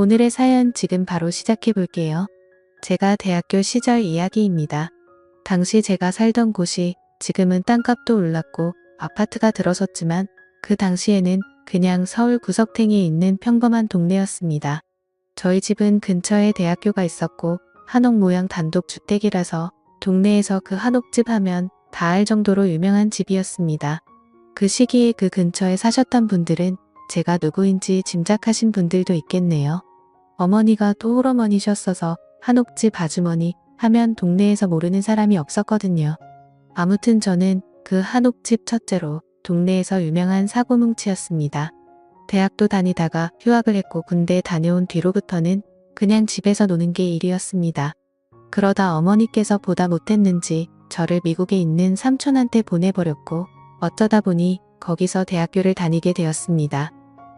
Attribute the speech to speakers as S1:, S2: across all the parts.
S1: 오늘의 사연 지금 바로 시작해 볼게요. 제가 대학교 시절 이야기입니다. 당시 제가 살던 곳이 지금은 땅값도 올랐고 아파트가 들어섰지만 그 당시에는 그냥 서울 구석탱이에 있는 평범한 동네였습니다. 저희 집은 근처에 대학교가 있었고 한옥 모양 단독주택이라서 동네에서 그 한옥집 하면 다 알 정도로 유명한 집이었습니다. 그 시기에 그 근처에 사셨던 분들은 제가 누구인지 짐작하신 분들도 있겠네요. 어머니가 토홀어머니셨어서 한옥집 아주머니 하면 동네에서 모르는 사람이 없었거든요. 아무튼 저는 그 한옥집 첫째로 동네에서 유명한 사고뭉치였습니다. 대학도 다니다가 휴학을 했고 군대 다녀온 뒤로부터는 그냥 집에서 노는 게 일이었습니다. 그러다 어머니께서 보다 못했는지 저를 미국에 있는 삼촌한테 보내버렸고 어쩌다 보니 거기서 대학교를 다니게 되었습니다.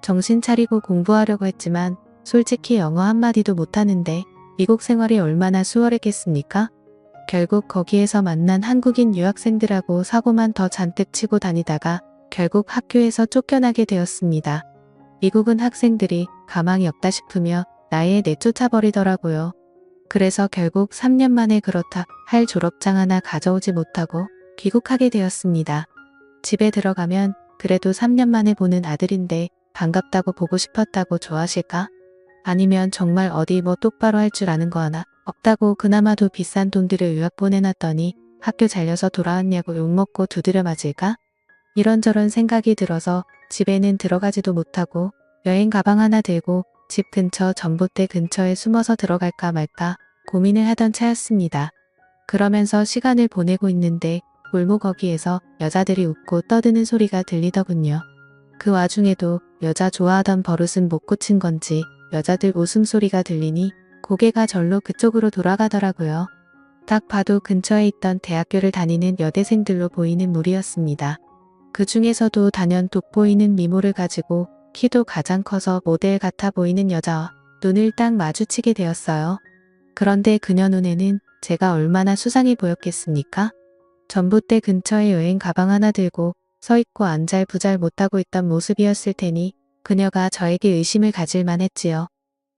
S1: 정신 차리고 공부하려고 했지만 솔직히 영어 한마디도 못하는데 미국 생활이 얼마나 수월했겠습니까? 결국 거기에서 만난 한국인 유학생들하고 사고만 더 잔뜩 치고 다니다가 결국 학교에서 쫓겨나게 되었습니다. 미국은 학생들이 가망이 없다 싶으며 나이에 내쫓아버리더라고요. 그래서 결국 3년 만에 그렇다 할 졸업장 하나 가져오지 못하고 귀국하게 되었습니다. 집에 들어가면 그래도 3년 만에 보는 아들인데 반갑다고 보고 싶었다고 좋아하실까? 아니면 정말 어디 뭐 똑바로 할 줄 아는 거 하나 없다고 그나마도 비싼 돈들을 유학 보내놨더니 학교 잘려서 돌아왔냐고 욕먹고 두드려 맞을까? 이런저런 생각이 들어서 집에는 들어가지도 못하고 여행 가방 하나 들고 집 근처 전봇대 근처에 숨어서 들어갈까 말까 고민을 하던 차였습니다. 그러면서 시간을 보내고 있는데 골목 어귀에서 여자들이 웃고 떠드는 소리가 들리더군요. 그 와중에도 여자 좋아하던 버릇은 못 고친 건지 여자들 웃음소리가 들리니 고개가 절로 그쪽으로 돌아가더라고요. 딱 봐도 근처에 있던 대학교를 다니는 여대생들로 보이는 무리였습니다. 그 중에서도 단연 돋보이는 미모를 가지고 키도 가장 커서 모델 같아 보이는 여자와 눈을 딱 마주치게 되었어요. 그런데 그녀 눈에는 제가 얼마나 수상해 보였겠습니까? 전봇대 근처에 여행 가방 하나 들고 서 있고 안잘부잘 못하고 있던 모습이었을 테니 그녀가 저에게 의심을 가질 만했지요.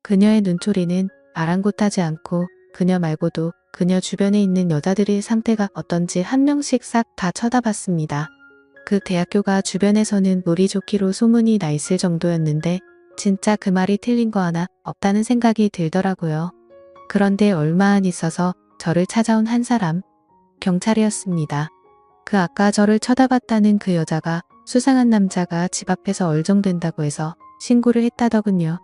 S1: 그녀의 눈초리는 아랑곳하지 않고 그녀 말고도 그녀 주변에 있는 여자들의 상태가 어떤지 한 명씩 싹 다 쳐다봤습니다. 그 대학교가 주변에서는 물이 좋기로 소문이 나 있을 정도였는데 진짜 그 말이 틀린 거 하나 없다는 생각이 들더라고요. 그런데 얼마 안 있어서 저를 찾아온 한 사람, 경찰이었습니다. 그 아까 저를 쳐다봤다는 그 여자가 수상한 남자가 집 앞에서 얼정된다고 해서 신고를 했다더군요.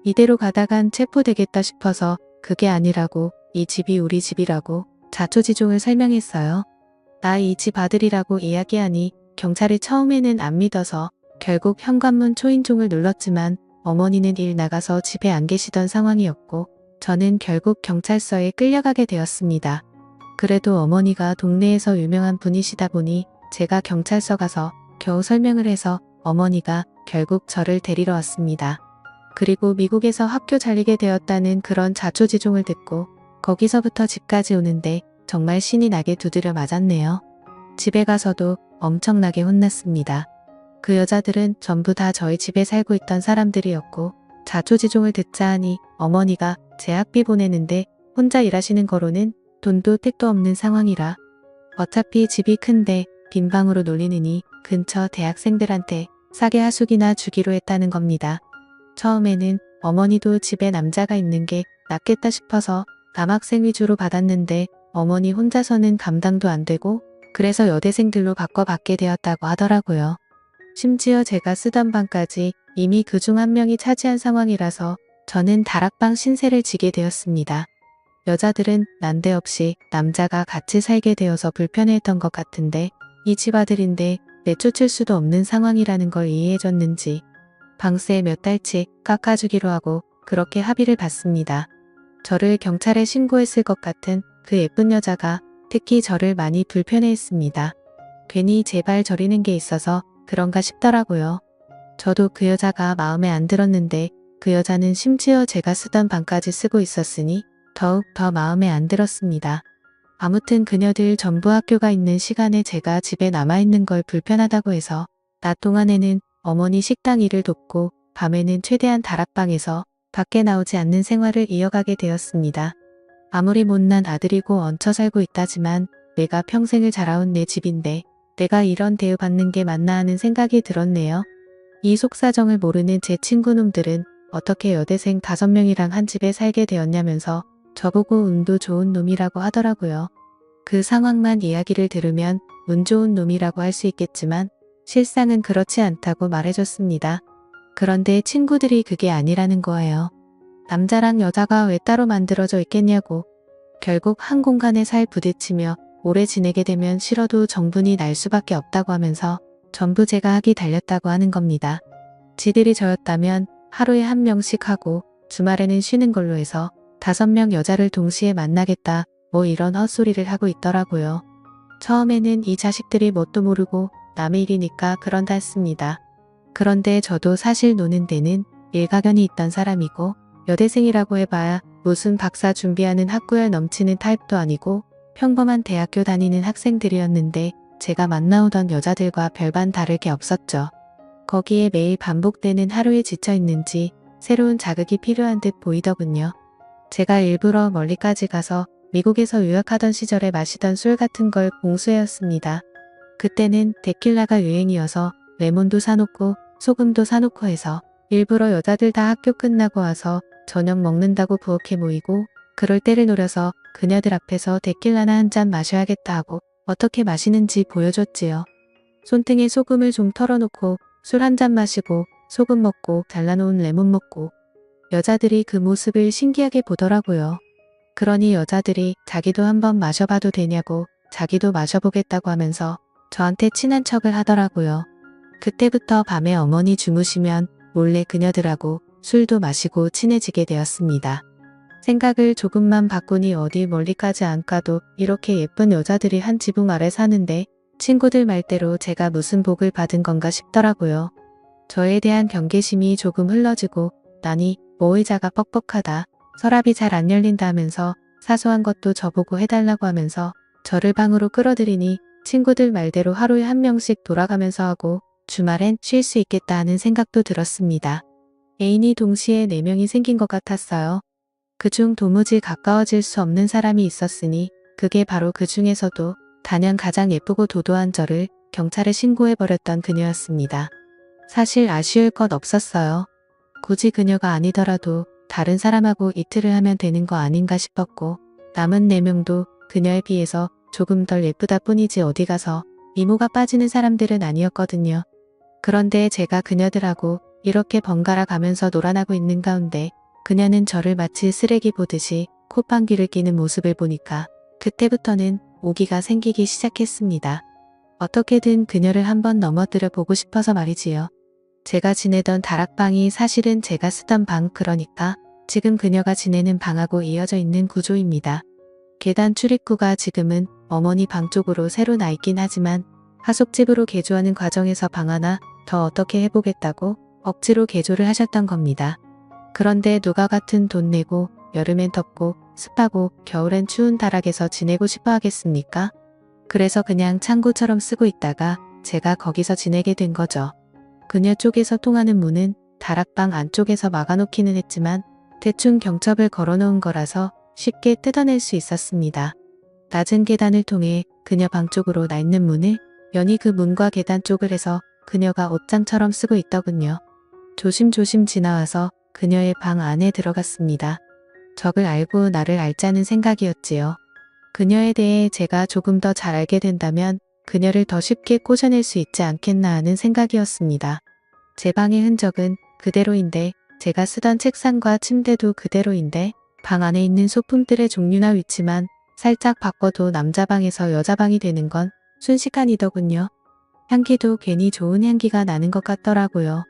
S1: 이대로 가다간 체포되겠다 싶어서 그게 아니라고 이 집이 우리 집이라고 자초지종을 설명했어요. 나 이 집 아들이라고 이야기하니 경찰이 처음에는 안 믿어서 결국 현관문 초인종을 눌렀지만 어머니는 일 나가서 집에 안 계시던 상황이었고 저는 결국 경찰서에 끌려가게 되었습니다. 그래도 어머니가 동네에서 유명한 분이시다 보니 제가 경찰서 가서 겨우 설명을 해서 어머니가 결국 저를 데리러 왔습니다. 그리고 미국에서 학교 잘리게 되었다는 그런 자초지종을 듣고 거기서부터 집까지 오는데 정말 신이 나게 두드려 맞았네요. 집에 가서도 엄청나게 혼났습니다. 그 여자들은 전부 다 저희 집에 살고 있던 사람들이었고 자초지종을 듣자 하니 어머니가 제 학비 보내는데 혼자 일하시는 거로는 돈도 택도 없는 상황이라 어차피 집이 큰데 빈 방으로 놀리느니 근처 대학생들한테 싸게 하숙이나 주기로 했다는 겁니다. 처음에는 어머니도 집에 남자가 있는 게 낫겠다 싶어서 남학생 위주로 받았는데 어머니 혼자서는 감당도 안 되고 그래서 여대생들로 바꿔받게 되었다고 하더라고요. 심지어 제가 쓰던 방까지 이미 그중 한 명이 차지한 상황이라서 저는 다락방 신세를 지게 되었습니다. 여자들은 난데없이 남자가 같이 살게 되어서 불편해했던 것 같은데 이 집 아들인데 내쫓을 수도 없는 상황이라는 걸 이해해줬는지 방세 몇 달치 깎아주기로 하고 그렇게 합의를 봤습니다. 저를 경찰에 신고했을 것 같은 그 예쁜 여자가 특히 저를 많이 불편해했습니다. 괜히 제발 저리는 게 있어서 그런가 싶더라고요. 저도 그 여자가 마음에 안 들었는데 그 여자는 심지어 제가 쓰던 방까지 쓰고 있었으니 더욱 더 마음에 안 들었습니다. 아무튼 그녀들 전부 학교가 있는 시간에 제가 집에 남아있는 걸 불편하다고 해서 낮 동안에는 어머니 식당 일을 돕고 밤에는 최대한 다락방에서 밖에 나오지 않는 생활을 이어가게 되었습니다. 아무리 못난 아들이고 얹혀 살고 있다지만 내가 평생을 자라온 내 집인데 내가 이런 대우받는 게 맞나 하는 생각이 들었네요. 이 속사정을 모르는 제 친구놈들은 어떻게 여대생 5명이랑 한 집에 살게 되었냐면서 저보고 운도 좋은 놈이라고 하더라고요. 그 상황만 이야기를 들으면 운 좋은 놈이라고 할 수 있겠지만 실상은 그렇지 않다고 말해줬습니다. 그런데 친구들이 그게 아니라는 거예요. 남자랑 여자가 왜 따로 만들어져 있겠냐고. 결국 한 공간에 살 부딪히며 오래 지내게 되면 싫어도 정분이 날 수밖에 없다고 하면서 전부 제가 하기 달렸다고 하는 겁니다. 지들이 저였다면 하루에 1명씩 하고 주말에는 쉬는 걸로 해서 5명 여자를 동시에 만나겠다 뭐 이런 헛소리를 하고 있더라고요. 처음에는 이 자식들이 뭣도 모르고 남의 일이니까 그런다 했습니다. 그런데 저도 사실 노는 데는 일가견이 있던 사람이고 여대생이라고 해봐야 무슨 박사 준비하는 학구열 넘치는 타입도 아니고 평범한 대학교 다니는 학생들이었는데 제가 만나오던 여자들과 별반 다를 게 없었죠. 거기에 매일 반복되는 하루에 지쳐 있는지 새로운 자극이 필요한 듯 보이더군요. 제가 일부러 멀리까지 가서 미국에서 유학하던 시절에 마시던 술 같은 걸 공수해왔습니다. 그때는 데킬라가 유행이어서 레몬도 사놓고 소금도 사놓고 해서 일부러 여자들 다 학교 끝나고 와서 저녁 먹는다고 부엌에 모이고 그럴 때를 노려서 그녀들 앞에서 데킬라나 한 잔 마셔야겠다 하고 어떻게 마시는지 보여줬지요. 손등에 소금을 좀 털어놓고 술 한 잔 마시고 소금 먹고 잘라놓은 레몬 먹고 여자들이 그 모습을 신기하게 보더라고요. 그러니 여자들이 자기도 한번 마셔봐도 되냐고 자기도 마셔보겠다고 하면서 저한테 친한 척을 하더라고요. 그때부터 밤에 어머니 주무시면 몰래 그녀들하고 술도 마시고 친해지게 되었습니다. 생각을 조금만 바꾸니 어디 멀리까지 안 가도 이렇게 예쁜 여자들이 한 지붕 아래 사는데 친구들 말대로 제가 무슨 복을 받은 건가 싶더라고요. 저에 대한 경계심이 조금 흘러지고 나니 뭐 의자가 뻑뻑하다. 서랍이 잘 안 열린다 하면서 사소한 것도 저보고 해달라고 하면서 저를 방으로 끌어들이니 친구들 말대로 하루에 1명씩 돌아가면서 하고 주말엔 쉴 수 있겠다 하는 생각도 들었습니다. 애인이 동시에 4명이 생긴 것 같았어요. 그중 도무지 가까워질 수 없는 사람이 있었으니 그게 바로 그 중에서도 단연 가장 예쁘고 도도한 저를 경찰에 신고해버렸던 그녀였습니다. 사실 아쉬울 것 없었어요. 굳이 그녀가 아니더라도 다른 사람하고 이틀을 하면 되는 거 아닌가 싶었고 남은 4명도 그녀에 비해서 조금 덜 예쁘다 뿐이지 어디 가서 미모가 빠지는 사람들은 아니었거든요. 그런데 제가 그녀들하고 이렇게 번갈아 가면서 놀아나고 있는 가운데 그녀는 저를 마치 쓰레기 보듯이 콧방귀를 뀌는 모습을 보니까 그때부터는 오기가 생기기 시작했습니다. 어떻게든 그녀를 한번 넘어뜨려 보고 싶어서 말이지요. 제가 지내던 다락방이 사실은 제가 쓰던 방 그러니까 지금 그녀가 지내는 방하고 이어져 있는 구조입니다. 계단 출입구가 지금은 어머니 방 쪽으로 새로 나 있긴 하지만 하숙집으로 개조하는 과정에서 방 하나 더 어떻게 해보겠다고 억지로 개조를 하셨던 겁니다. 그런데 누가 같은 돈 내고 여름엔 덥고 습하고 겨울엔 추운 다락에서 지내고 싶어 하겠습니까? 그래서 그냥 창고처럼 쓰고 있다가 제가 거기서 지내게 된 거죠. 그녀 쪽에서 통하는 문은 다락방 안쪽에서 막아놓기는 했지만 대충 경첩을 걸어놓은 거라서 쉽게 뜯어낼 수 있었습니다. 낮은 계단을 통해 그녀 방 쪽으로 나 있는 문을 여니 그 문과 계단 쪽을 해서 그녀가 옷장처럼 쓰고 있더군요. 조심조심 지나와서 그녀의 방 안에 들어갔습니다. 적을 알고 나를 알자는 생각이었지요. 그녀에 대해 제가 조금 더 잘 알게 된다면 그녀를 더 쉽게 꼬셔낼 수 있지 않겠나 하는 생각이었습니다. 제 방의 흔적은 그대로인데 제가 쓰던 책상과 침대도 그대로인데 방 안에 있는 소품들의 종류나 위치만 살짝 바꿔도 남자 방에서 여자 방이 되는 건 순식간이더군요. 향기도 괜히 좋은 향기가 나는 것 같더라고요.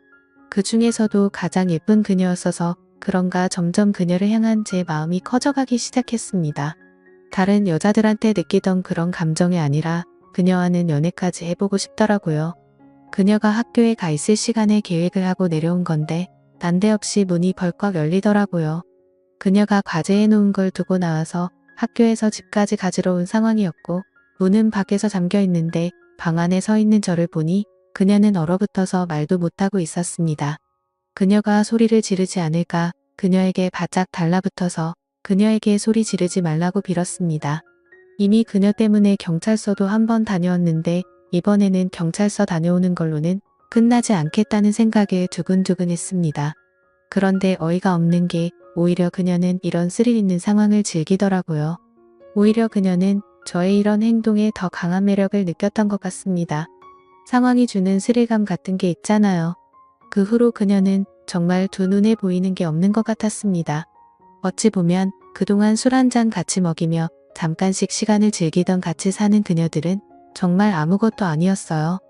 S1: 그 중에서도 가장 예쁜 그녀였어서 그런가 점점 그녀를 향한 제 마음이 커져가기 시작했습니다. 다른 여자들한테 느끼던 그런 감정이 아니라 그녀와는 연애까지 해보고 싶더라고요. 그녀가 학교에 가 있을 시간에 계획을 하고 내려온 건데 난데없이 문이 벌컥 열리더라고요. 그녀가 과제해 놓은 걸 두고 나와서 학교에서 집까지 가지러 온 상황이었고 문은 밖에서 잠겨 있는데 방 안에 서 있는 저를 보니 그녀는 얼어붙어서 말도 못하고 있었습니다. 그녀가 소리를 지르지 않을까 그녀에게 바짝 달라붙어서 그녀에게 소리 지르지 말라고 빌었습니다. 이미 그녀 때문에 경찰서도 한 번 다녀왔는데 이번에는 경찰서 다녀오는 걸로는 끝나지 않겠다는 생각에 두근두근했습니다. 그런데 어이가 없는 게 오히려 그녀는 이런 스릴 있는 상황을 즐기더라고요. 오히려 그녀는 저의 이런 행동에 더 강한 매력을 느꼈던 것 같습니다. 상황이 주는 스릴감 같은 게 있잖아요. 그 후로 그녀는 정말 두 눈에 보이는 게 없는 것 같았습니다. 어찌 보면 그동안 술 한 잔 같이 먹이며 잠깐씩 시간을 즐기던 같이 사는 그녀들은 정말 아무것도 아니었어요.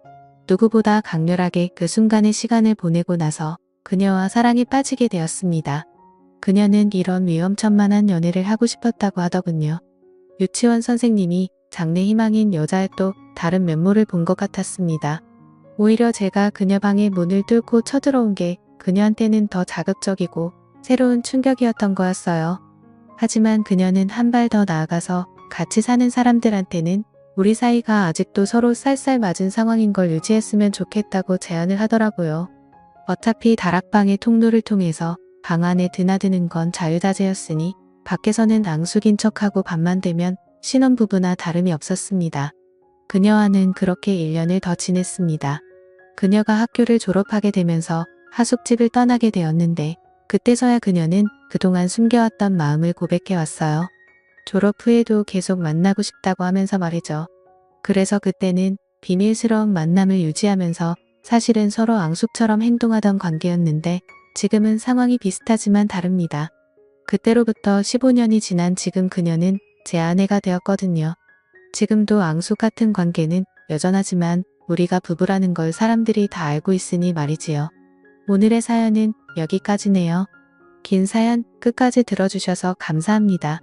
S1: 누구보다 강렬하게 그 순간의 시간을 보내고 나서 그녀와 사랑에 빠지게 되었습니다. 그녀는 이런 위험천만한 연애를 하고 싶었다고 하더군요. 유치원 선생님이 장래 희망인 여자의 또 다른 면모를 본 것 같았습니다. 오히려 제가 그녀 방의 문을 뚫고 쳐들어온 게 그녀한테는 더 자극적이고 새로운 충격이었던 거였어요. 하지만 그녀는 한 발 더 나아가서 같이 사는 사람들한테는 우리 사이가 아직도 서로 쌀쌀 맞은 상황인 걸 유지했으면 좋겠다고 제안을 하더라고요. 어차피 다락방의 통로를 통해서 방 안에 드나드는 건 자유자재였으니 밖에서는 앙숙인 척하고 밤만 되면 신혼부부나 다름이 없었습니다. 그녀와는 그렇게 1년을 더 지냈습니다. 그녀가 학교를 졸업하게 되면서 하숙집을 떠나게 되었는데 그때서야 그녀는 그동안 숨겨왔던 마음을 고백해왔어요. 졸업 후에도 계속 만나고 싶다고 하면서 말이죠. 그래서 그때는 비밀스러운 만남을 유지하면서 사실은 서로 앙숙처럼 행동하던 관계였는데 지금은 상황이 비슷하지만 다릅니다. 그때로부터 15년이 지난 지금 그녀는 제 아내가 되었거든요. 지금도 앙숙 같은 관계는 여전하지만 우리가 부부라는 걸 사람들이 다 알고 있으니 말이지요. 오늘의 사연은 여기까지네요. 긴 사연 끝까지 들어주셔서 감사합니다.